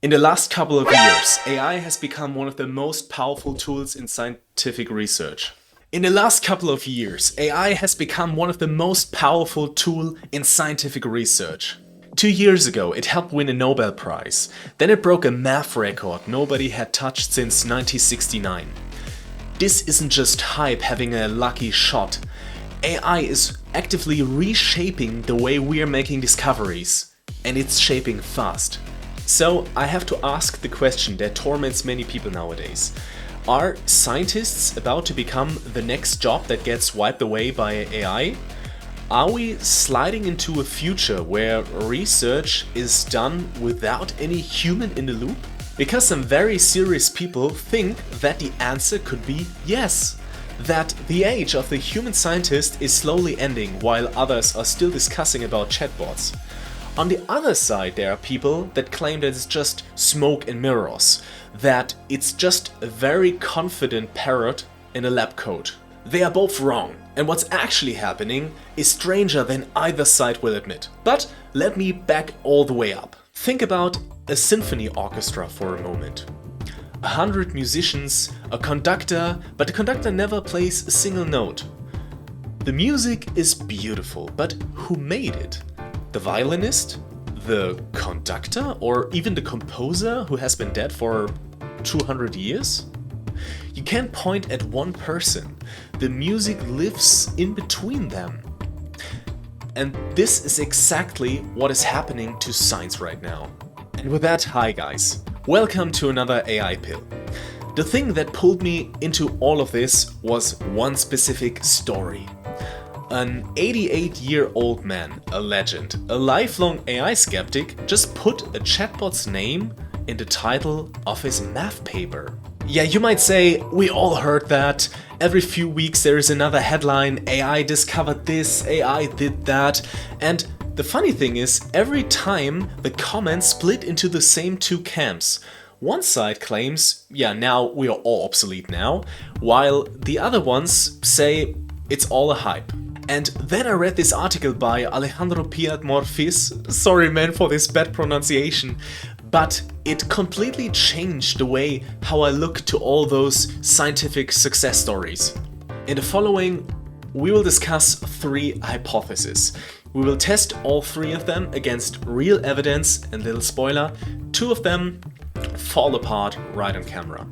In the last couple of years, AI has become one of the most powerful tools in scientific research. In the last couple of years, AI has become one of the most powerful tools in scientific research. 2 years ago, it helped win a Nobel Prize. Then it broke a math record nobody had touched since 1969. This isn't just hype having a lucky shot. AI is actively reshaping the way we're making discoveries, and it's shaping fast. So I have to ask the question that torments many people nowadays. Are scientists about to become the next job that gets wiped away by AI? Are we sliding into a future where research is done without any human in the loop? Because some very serious people think that the answer could be yes. That the age of the human scientist is slowly ending while others are still discussing about chatbots. On the other side, there are people that claim that it's just smoke and mirrors, that it's just a very confident parrot in a lab coat. They are both wrong, and what's actually happening is stranger than either side will admit. But let me back all the way up. Think about a symphony orchestra for a moment. 100 musicians, a conductor, but the conductor never plays a single note. The music is beautiful, but who made it? The violinist? The conductor? Or even the composer who has been dead for 200 years? You can't point at one person. The music lives in between them. And this is exactly what is happening to science right now. And with that, hi guys. Welcome to another AI pill. The thing that pulled me into all of this was one specific story. An 88-year-old man, a legend, a lifelong AI skeptic, just put a chatbot's name in the title of his math paper. Yeah, you might say, we all heard that. Every few weeks there is another headline, AI discovered this, AI did that. And the funny thing is, every time the comments split into the same two camps. One side claims, yeah, now we are all obsolete now, while the other ones say it's all a hype. And then I read this article by Alejandro Piat-Morfis, sorry man for this bad pronunciation, but it completely changed the way how I look to all those scientific success stories. In the following, we will discuss 3 hypotheses. We will test all 3 of them against real evidence, and little spoiler, 2 of them fall apart right on camera.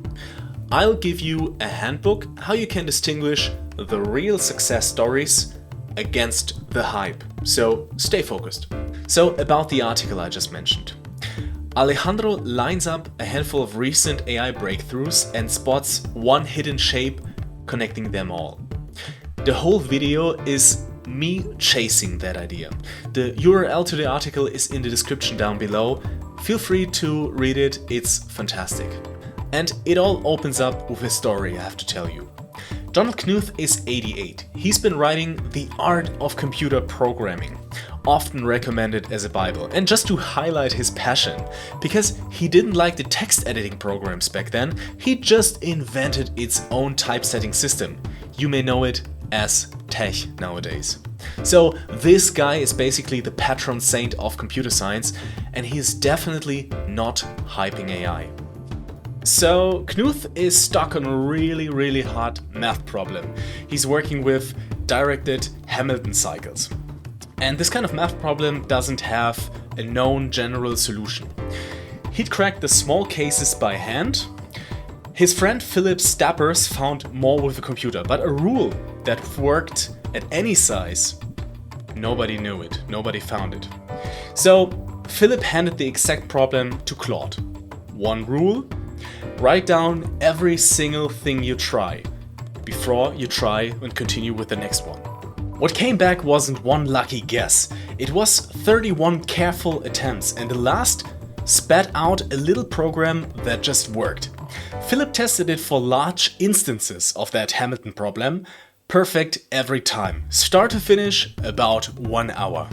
I'll give you a handbook how you can distinguish the real success stories against the hype. So stay focused. So about the article I just mentioned. Alejandro lines up a handful of recent AI breakthroughs and spots one hidden shape connecting them all. The whole video is me chasing that idea. The URL to the article is in the description down below. Feel free to read it, it's fantastic. And it all opens up with a story I have to tell you. Donald Knuth is 88. He's been writing The Art of Computer Programming, often recommended as a Bible. And just to highlight his passion, because he didn't like the text editing programs back then, he just invented its own typesetting system. You may know it as tech nowadays. So this guy is basically the patron saint of computer science, and he is definitely not hyping AI. So Knuth is stuck on a really hard math problem. He's working with directed Hamilton cycles. And this kind of math problem doesn't have a known general solution. He'd cracked the small cases by hand. His friend Philip Stappers found more with a computer, but a rule that worked at any size, nobody knew it, nobody found it. So Philip handed the exact problem to Claude. One rule: write down every single thing you try before you try and continue with the next one. What came back wasn't one lucky guess. It was 31 careful attempts, and the last spat out a little program that just worked. Philip tested it for large instances of that Hamilton problem. Perfect every time. Start to finish, about 1 hour.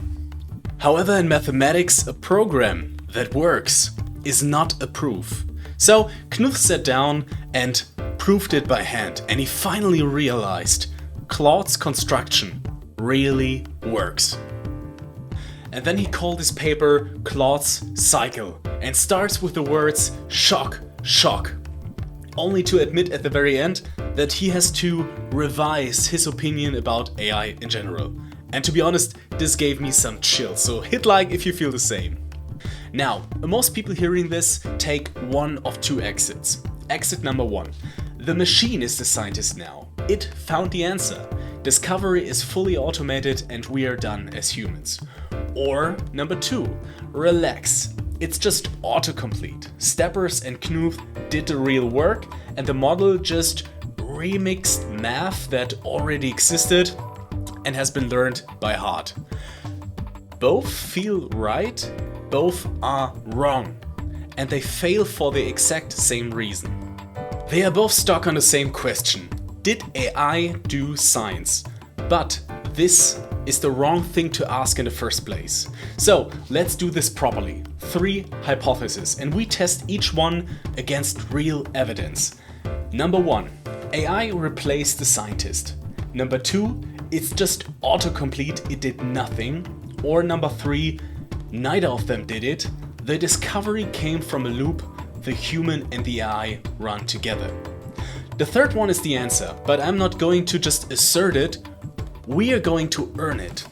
However, in mathematics, a program that works is not a proof. So Knuth sat down and proved it by hand, and he finally realized Claude's construction really works. And then he called his paper Claude's cycle and starts with the words shock, shock, only to admit at the very end that he has to revise his opinion about AI in general. And to be honest, this gave me some chills, so hit like if you feel the same. Now, most people hearing this take one of two exits. Exit number one. The machine is the scientist now. It found the answer. Discovery is fully automated and we are done as humans. Or number two, relax. It's just autocomplete. Steppers and Knuth did the real work and the model just remixed math that already existed and has been learned by heart. Both feel right, both are wrong, and they fail for the exact same reason. They are both stuck on the same question. Did AI do science? But this is the wrong thing to ask in the first place. So let's do this properly. 3 hypotheses, and we test each one against real evidence. Number 1, AI replaced the scientist. Number 2, it's just autocomplete, it did nothing. Or number 3, neither of them did it. The discovery came from a loop the human and the AI run together. The third one is the answer, but I'm not going to just assert it, we are going to earn it.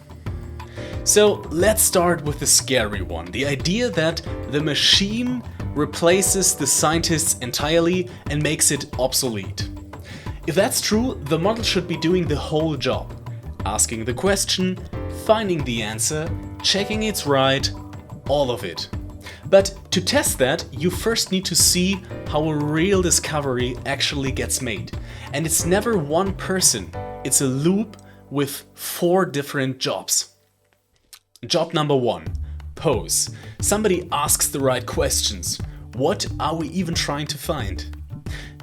So let's start with the scary one, the idea that the machine replaces the scientists entirely and makes it obsolete. If that's true, the model should be doing the whole job. Asking the question, finding the answer, checking it's right, all of it. But to test that, you first need to see how a real discovery actually gets made. And it's never one person, it's a loop with 4 different jobs. Job number 1, pose. Somebody asks the right questions. What are we even trying to find?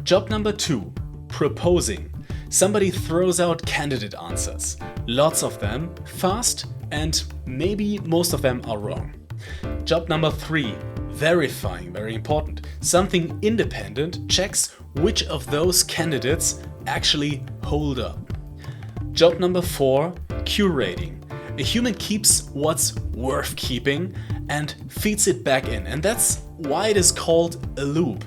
Job number 2, proposing. Somebody throws out candidate answers. Lots of them, fast, and maybe most of them are wrong. Job number 3, verifying, very important. Something independent checks which of those candidates actually hold up. Job number 4, curating. A human keeps what's worth keeping and feeds it back in, and that's why it is called a loop.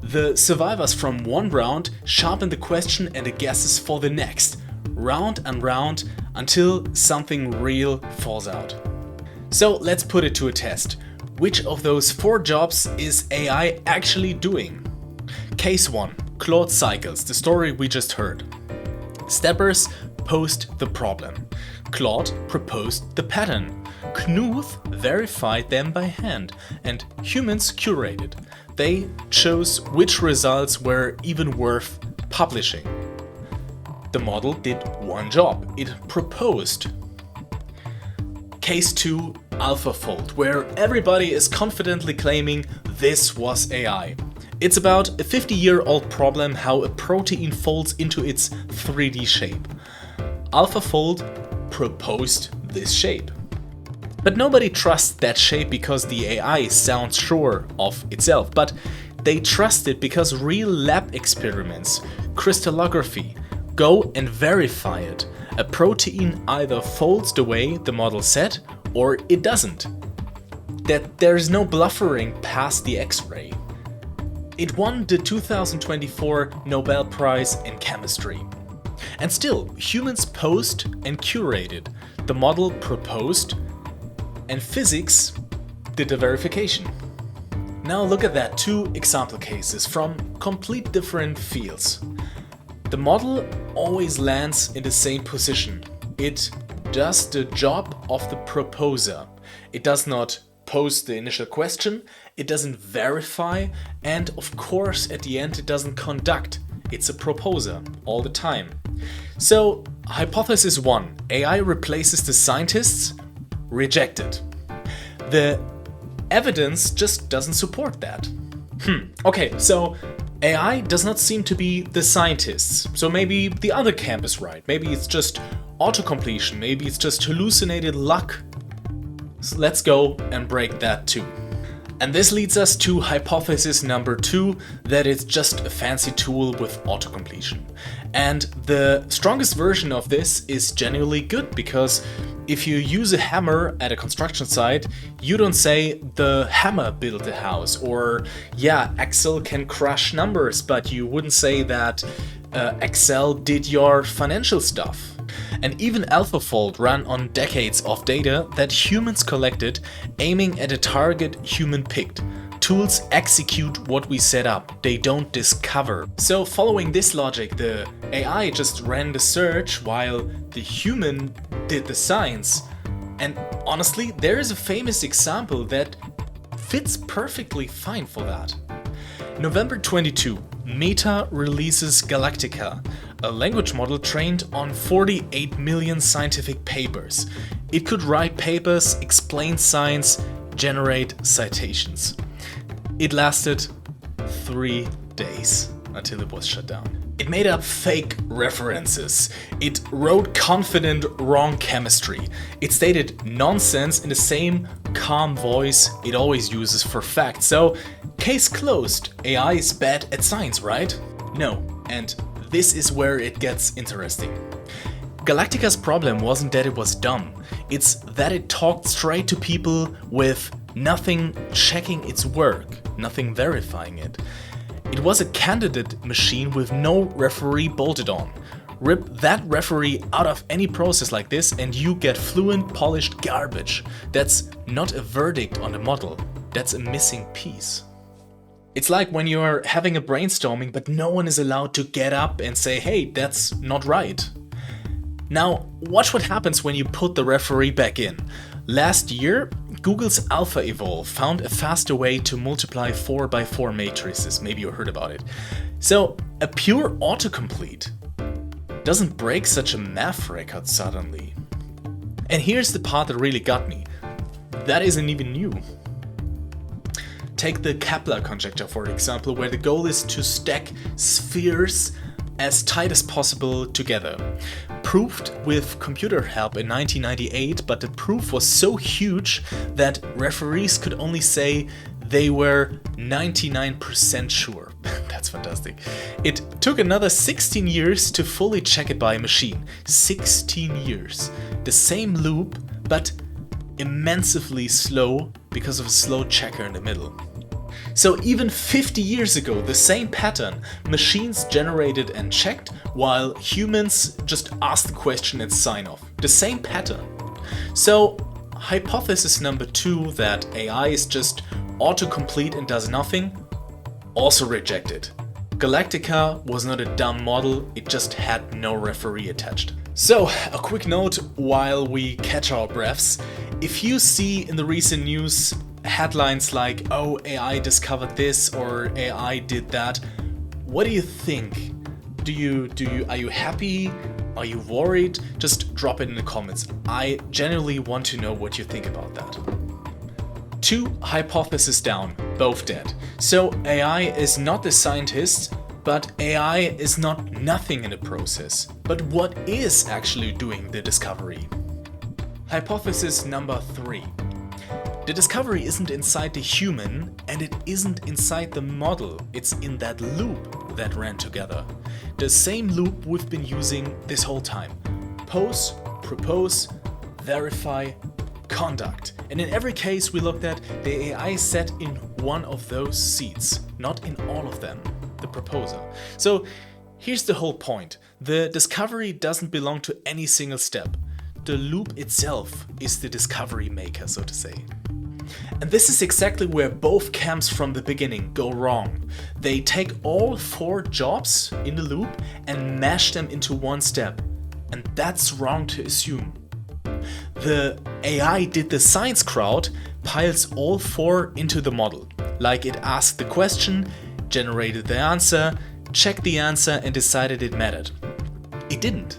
The survivors from one round sharpen the question and the guesses for the next, round and round, until something real falls out. So let's put it to a test. Which of those 4 jobs is AI actually doing? Case 1, Claude cycles, the story we just heard. Steppers posed the problem. Claude proposed the pattern. Knuth verified them by hand, and humans curated. They chose which results were even worth publishing. The model did one job, it proposed. Case 2, AlphaFold, where everybody is confidently claiming this was AI. It's about a 50-year-old problem how a protein folds into its 3D shape. AlphaFold proposed this shape. But nobody trusts that shape because the AI sounds sure of itself, but they trust it because real lab experiments, crystallography, go and verify it. A protein either folds the way the model said or it doesn't. That there's no bluffering past the X-ray. It won the 2024 Nobel Prize in Chemistry. And still, humans posed and curated. The model proposed, and physics did the verification. Now look at that, 2 example cases from complete different fields. The model always lands in the same position. It does the job of the proposer. It does not pose the initial question, it doesn't verify, and of course at the end it doesn't conduct. It's a proposer all the time. So, hypothesis 1, AI replaces the scientists, rejected. The evidence just doesn't support that. Okay, so AI does not seem to be the scientists. So maybe the other camp is right. Maybe it's just autocompletion. Maybe it's just hallucinated luck. So let's go and break that too. And this leads us to hypothesis number 2, that it's just a fancy tool with autocompletion. And the strongest version of this is genuinely good because If you use a hammer at a construction site, you don't say the hammer built the house, or yeah, Excel can crush numbers, but you wouldn't say that Excel did your financial stuff. And even AlphaFold ran on decades of data that humans collected, aiming at a target human picked. Tools execute what we set up, they don't discover. So following this logic, the AI just ran the search while the human did the science. And honestly, there is a famous example that fits perfectly fine for that. November 22, Meta releases Galactica, a language model trained on 48 million scientific papers. It could write papers, explain science, generate citations. It lasted 3 days until it was shut down. It made up fake references. It wrote confident wrong chemistry. It stated nonsense in the same calm voice it always uses for facts. So, case closed. AI is bad at science, right? No, and this is where it gets interesting. Galactica's problem wasn't that it was dumb. It's that it talked straight to people with nothing checking its work, nothing verifying it. It was a candidate machine with no referee bolted on. Rip that referee out of any process like this and you get fluent, polished garbage. That's not a verdict on the model, that's a missing piece. It's like when you're having a brainstorming but no one is allowed to get up and say, hey, that's not right. Now, watch what happens when you put the referee back in. Last year, Google's AlphaEvolve found a faster way to multiply 4x4 matrices. Maybe you heard about it. So, a pure autocomplete doesn't break such a math record suddenly. And here's the part that really got me. That isn't even new. Take the Kepler conjecture, for example, where the goal is to stack spheres as tight as possible together. Proved with computer help in 1998, but the proof was so huge that referees could only say they were 99% sure. That's fantastic. It took another 16 years to fully check it by a machine. 16 years. The same loop, but immensely slow because of a slow checker in the middle. So even 50 years ago, the same pattern, machines generated and checked, while humans just asked the question and sign off. The same pattern. So hypothesis number 2, that AI is just autocomplete and does nothing, also rejected. Galactica was not a dumb model, it just had no referee attached. So, a quick note while we catch our breaths. If you see in the recent news headlines like, oh, AI discovered this or AI did that, what do you think? Are you happy? Are you worried? Just drop it in the comments. I genuinely want to know what you think about that. 2 hypotheses down, both dead. So AI is not the scientist, but AI is not nothing in the process. But what is actually doing the discovery? Hypothesis number 3. The discovery isn't inside the human and it isn't inside the model, it's in that loop that ran together. The same loop we've been using this whole time. Pose, propose, verify, conduct. And in every case we looked at, the AI sat in one of those seats, not in all of them, the proposer. So here's the whole point. The discovery doesn't belong to any single step. The loop itself is the discovery maker, so to say. And this is exactly where both camps from the beginning go wrong. They take all 4 jobs in the loop and mash them into one step. And that's wrong to assume. The AI did the science crowd piles all 4 into the model. Like it asked the question, generated the answer, checked the answer and decided it mattered. It didn't.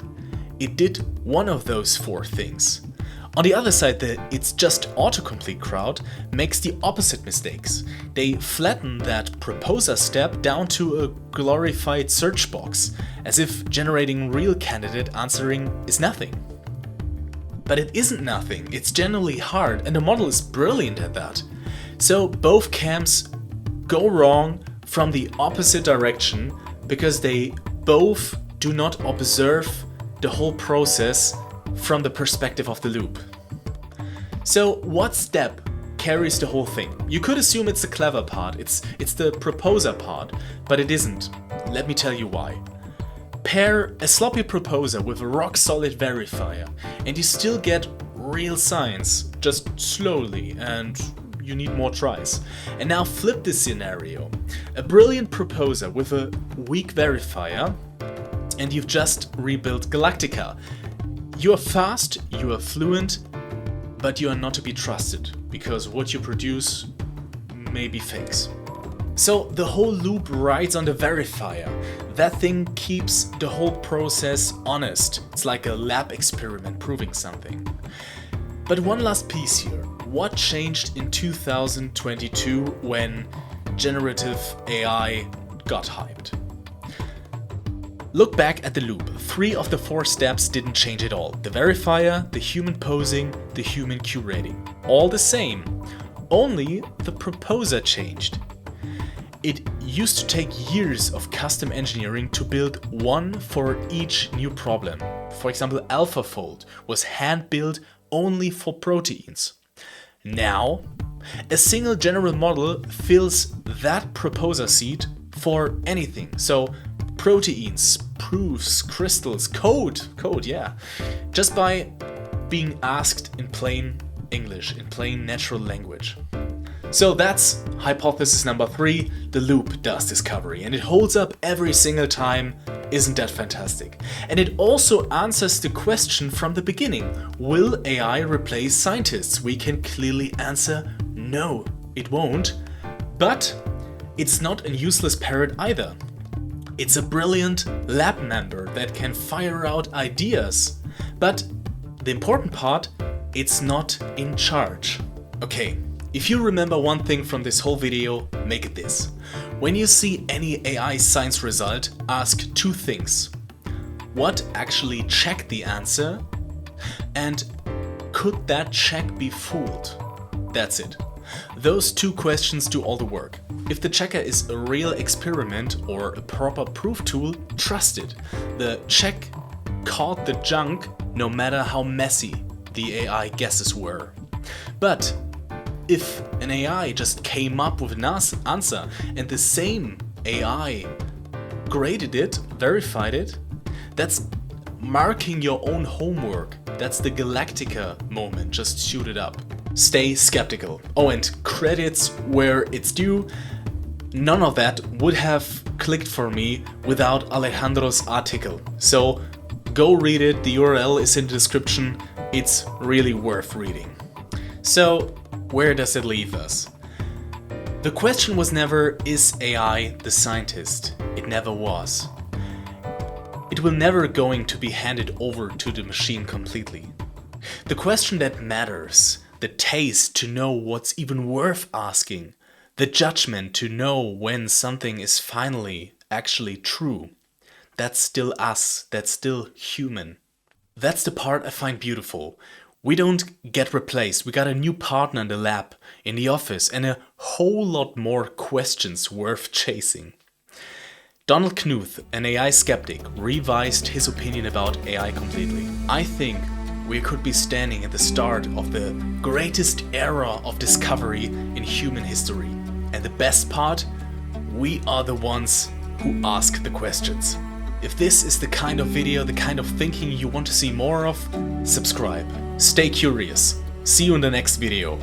It did one of those 4 things. On the other side, the it's just autocomplete crowd makes the opposite mistakes. They flatten that proposer step down to a glorified search box, as if generating real candidate answering is nothing. But it isn't nothing, it's generally hard, and the model is brilliant at that. So both camps go wrong from the opposite direction because they both do not observe the whole process from the perspective of the loop. So what step carries the whole thing? You could assume it's the clever part, it's the proposer part, but it isn't. Let me tell you why. Pair a sloppy proposer with a rock-solid verifier, and you still get real science, just slowly, and you need more tries. And now flip this scenario. A brilliant proposer with a weak verifier, and you've just rebuilt Galactica. You are fast, you are fluent, but you are not to be trusted, because what you produce may be fakes. So the whole loop rides on the verifier. That thing keeps the whole process honest. It's like a lab experiment proving something. But one last piece here. What changed in 2022 when generative AI got hyped? Look back at the loop. 3 of the 4 steps didn't change at all. The verifier, the human posing, the human curating. All the same. Only the proposer changed. It used to take years of custom engineering to build one for each new problem. For example, AlphaFold was hand-built only for proteins. Now, a single general model fills that proposer seat for anything. So proteins, proofs, crystals, code, yeah. Just by being asked in plain English, in plain natural language. So that's hypothesis number 3, the loop does discovery, and it holds up every single time. Isn't that fantastic? And it also answers the question from the beginning, will AI replace scientists? We can clearly answer no, it won't. But it's not a useless parrot either. It's a brilliant lab member that can fire out ideas. But the important part, it's not in charge. Okay. If you remember one thing from this whole video, make it this. When you see any AI science result, ask 2 things. What actually checked the answer? And could that check be fooled? That's it. Those 2 questions do all the work. If the checker is a real experiment or a proper proof tool, trust it. The check caught the junk no matter how messy the AI guesses were. But if an AI just came up with an answer and the same AI graded it, verified it, that's marking your own homework. That's the Galactica moment, just shoot it up. Stay skeptical. Oh, and credits where it's due. None of that would have clicked for me without Alejandro's article. So go read it, the URL is in the description. It's really worth reading. So, where does it leave us? The question was never, is AI the scientist? It never was. It will never going to be handed over to the machine completely. The question that matters, the taste to know what's even worth asking, the judgment to know when something is finally actually true, that's still us, that's still human. That's the part I find beautiful. We don't get replaced, we got a new partner in the lab, in the office, and a whole lot more questions worth chasing. Donald Knuth, an AI skeptic, revised his opinion about AI completely. I think we could be standing at the start of the greatest era of discovery in human history. And the best part, we are the ones who ask the questions. If this is the kind of video, the kind of thinking you want to see more of, subscribe. Stay curious. See you in the next video.